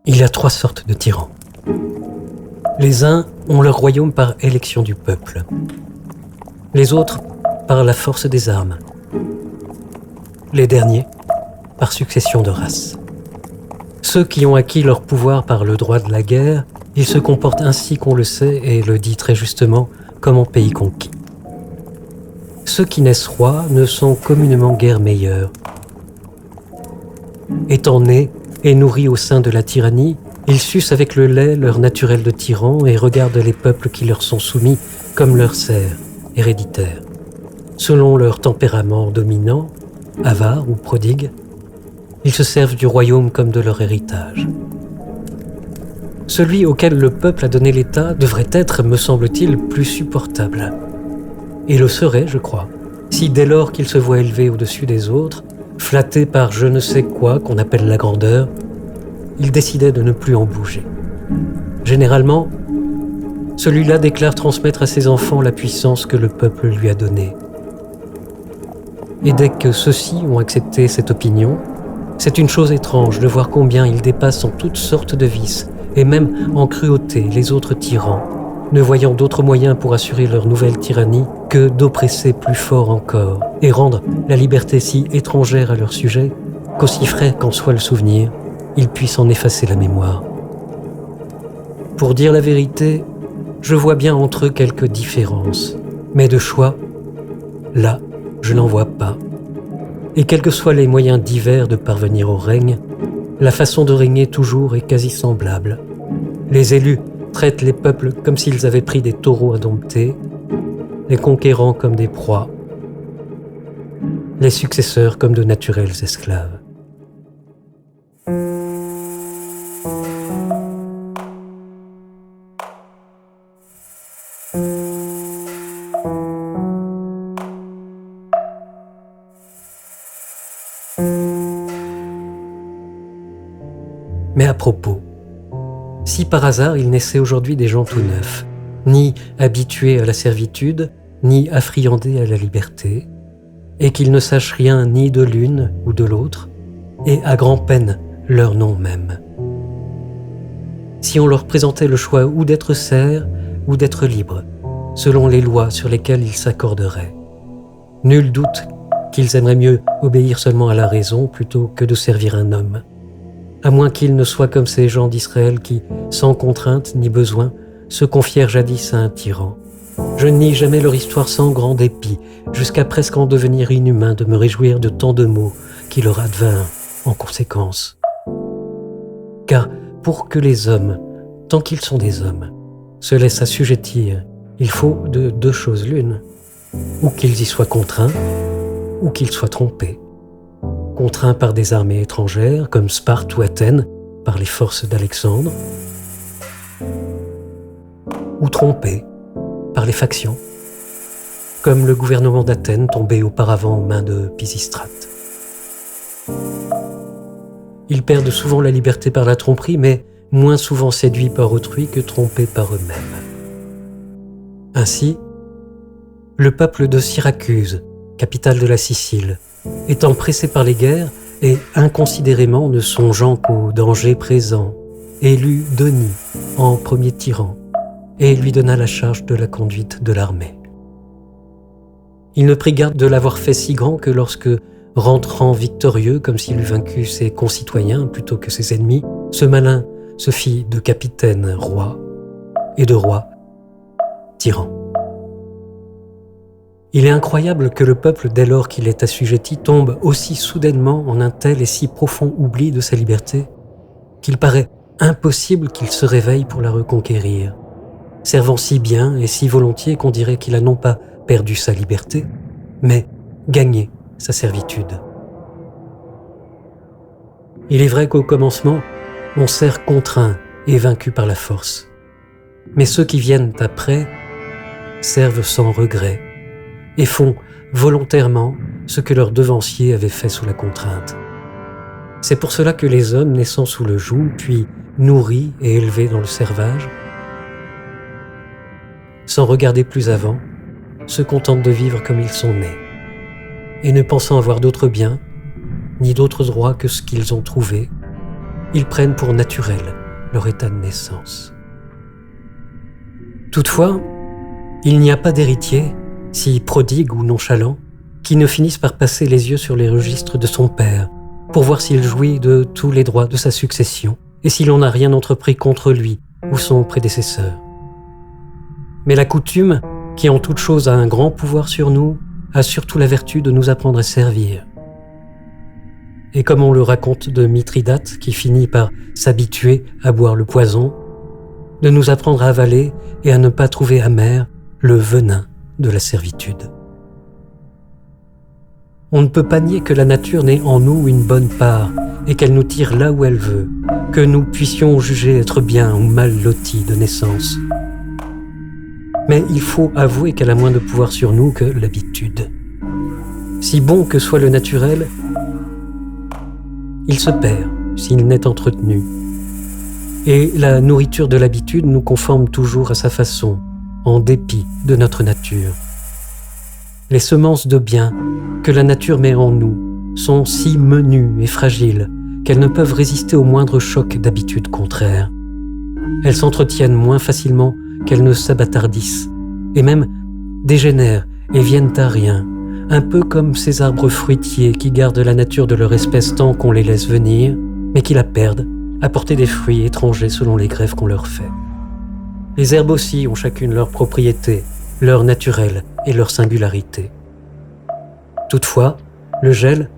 Il y a 3 sortes de tyrans. Les uns ont leur royaume par élection du peuple. Les autres par la force des armes. Les derniers par succession de races. Ceux qui ont acquis leur pouvoir par le droit de la guerre, ils se comportent ainsi qu'on le sait et le dit très justement comme en pays conquis. Ceux qui naissent rois ne sont communément guère meilleurs. Étant nés et nourris au sein de la tyrannie, ils sucent avec le lait leur naturel de tyran et regardent les peuples qui leur sont soumis comme leurs serfs héréditaires. Selon leur tempérament dominant, avare ou prodigue, ils se servent du royaume comme de leur héritage. Celui auquel le peuple a donné l'État devrait être, me semble-t-il, plus supportable. Et le serait, je crois, si dès lors qu'il se voit élevé au-dessus des autres, flatté par je ne sais quoi qu'on appelle la grandeur, il décidait de ne plus en bouger. Généralement, celui-là déclare transmettre à ses enfants la puissance que le peuple lui a donnée. Et dès que ceux-ci ont accepté cette opinion, c'est une chose étrange de voir combien ils dépassent en toutes sortes de vices, et même en cruauté les autres tyrans, ne voyant d'autres moyens pour assurer leur nouvelle tyrannie que d'oppresser plus fort encore, et rendre la liberté si étrangère à leur sujet qu'aussi frais qu'en soit le souvenir, ils puissent en effacer la mémoire. Pour dire la vérité, je vois bien entre eux quelques différences, mais de choix, là, je n'en vois pas. Et quels que soient les moyens divers de parvenir au règne, la façon de régner toujours est quasi semblable. Les élus traitent les peuples comme s'ils avaient pris des taureaux à dompter, les conquérants comme des proies, les successeurs comme de naturels esclaves. Mais à propos, si par hasard il naissait aujourd'hui des gens tout neufs, ni habitués à la servitude, ni affriandés à la liberté, et qu'ils ne sachent rien ni de l'une ou de l'autre, et à grand-peine leur nom même. Si on leur présentait le choix ou d'être serfs ou d'être libres, selon les lois sur lesquelles ils s'accorderaient, nul doute qu'ils aimeraient mieux obéir seulement à la raison plutôt que de servir un homme. À moins qu'ils ne soient comme ces gens d'Israël qui, sans contrainte ni besoin, se confièrent jadis à un tyran. Je nie jamais leur histoire sans grand dépit, jusqu'à presque en devenir inhumain de me réjouir de tant de maux qui leur advinrent en conséquence. Car pour que les hommes, tant qu'ils sont des hommes, se laissent assujettir, il faut de 2 choses l'une, ou qu'ils y soient contraints, ou qu'ils soient trompés. Contraints par des armées étrangères, comme Sparte ou Athènes, par les forces d'Alexandre, ou trompés par les factions, comme le gouvernement d'Athènes tombé auparavant aux mains de Pisistrate. Ils perdent souvent la liberté par la tromperie, mais moins souvent séduits par autrui que trompés par eux-mêmes. Ainsi, le peuple de Syracuse, capitale de la Sicile, étant pressé par les guerres et inconsidérément ne songeant qu'aux dangers présents, élut Denis en premier tyran et lui donna la charge de la conduite de l'armée. Il ne prit garde de l'avoir fait si grand que lorsque, rentrant victorieux comme s'il eût vaincu ses concitoyens plutôt que ses ennemis, ce malin se fit de capitaine roi et de roi tyran. Il est incroyable que le peuple, dès lors qu'il est assujetti, tombe aussi soudainement en un tel et si profond oubli de sa liberté qu'il paraît impossible qu'il se réveille pour la reconquérir, servant si bien et si volontiers qu'on dirait qu'il a non pas perdu sa liberté, mais gagné sa servitude. Il est vrai qu'au commencement, on sert contraint et vaincu par la force, mais ceux qui viennent après servent sans regret, et font volontairement ce que leurs devanciers avaient fait sous la contrainte. C'est pour cela que les hommes naissant sous le joug, puis nourris et élevés dans le servage, sans regarder plus avant, se contentent de vivre comme ils sont nés, et ne pensant avoir d'autres biens, ni d'autres droits que ce qu'ils ont trouvé, ils prennent pour naturel leur état de naissance. Toutefois, il n'y a pas d'héritier, si prodigue ou nonchalant, qui ne finisse par passer les yeux sur les registres de son père pour voir s'il jouit de tous les droits de sa succession et si l'on n'a rien entrepris contre lui ou son prédécesseur. Mais la coutume, qui en toute chose a un grand pouvoir sur nous, a surtout la vertu de nous apprendre à servir. Et comme on le raconte de Mithridate, qui finit par s'habituer à boire le poison, de nous apprendre à avaler et à ne pas trouver amer le venin de la servitude. On ne peut pas nier que la nature n'ait en nous une bonne part et qu'elle nous tire là où elle veut, que nous puissions juger être bien ou mal lotis de naissance. Mais il faut avouer qu'elle a moins de pouvoir sur nous que l'habitude. Si bon que soit le naturel, il se perd s'il n'est entretenu. Et la nourriture de l'habitude nous conforme toujours à sa façon, en dépit de notre nature. Les semences de bien que la nature met en nous sont si menues et fragiles qu'elles ne peuvent résister au moindre choc d'habitude contraire. Elles s'entretiennent moins facilement qu'elles ne s'abâtardissent, et même dégénèrent et viennent à rien, un peu comme ces arbres fruitiers qui gardent la nature de leur espèce tant qu'on les laisse venir, mais qui la perdent à porter des fruits étrangers selon les greffes qu'on leur fait. Les herbes aussi ont chacune leur propriété, leur naturel et leur singularité. Toutefois, le gel,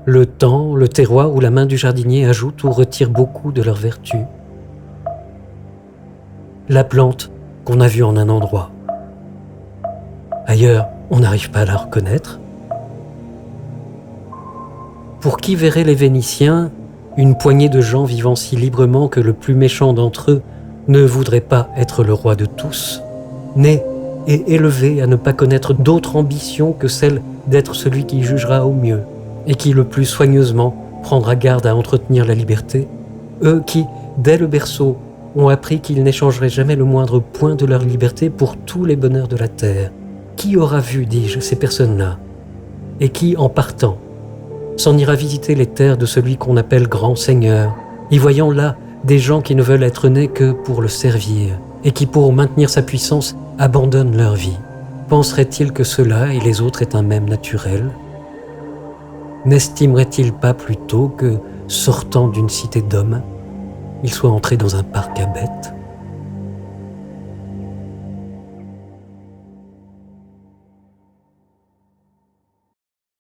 le temps, le terroir ou la main du jardinier ajoutent ou retirent beaucoup de leur vertu. La plante qu'on a vue en un endroit. Ailleurs, on n'arrive pas à la reconnaître. Pour qui verraient les Vénitiens, une poignée de gens vivant si librement que le plus méchant d'entre eux ne voudrait pas être le roi de tous, nés et élevés à ne pas connaître d'autre ambition que celle d'être celui qui jugera au mieux et qui le plus soigneusement prendra garde à entretenir la liberté, eux qui, dès le berceau, ont appris qu'ils n'échangeraient jamais le moindre point de leur liberté pour tous les bonheurs de la terre. Qui aura vu, dis-je, ces personnes-là, et qui, en partant, s'en ira visiter les terres de celui qu'on appelle grand seigneur, y voyant là des gens qui ne veulent être nés que pour le servir, et qui, pour maintenir sa puissance, abandonnent leur vie. Penserait-il que ceux-là et les autres aient un même naturel? N'estimerait-il pas plutôt que, sortant d'une cité d'hommes, ils soient entrés dans un parc à bêtes?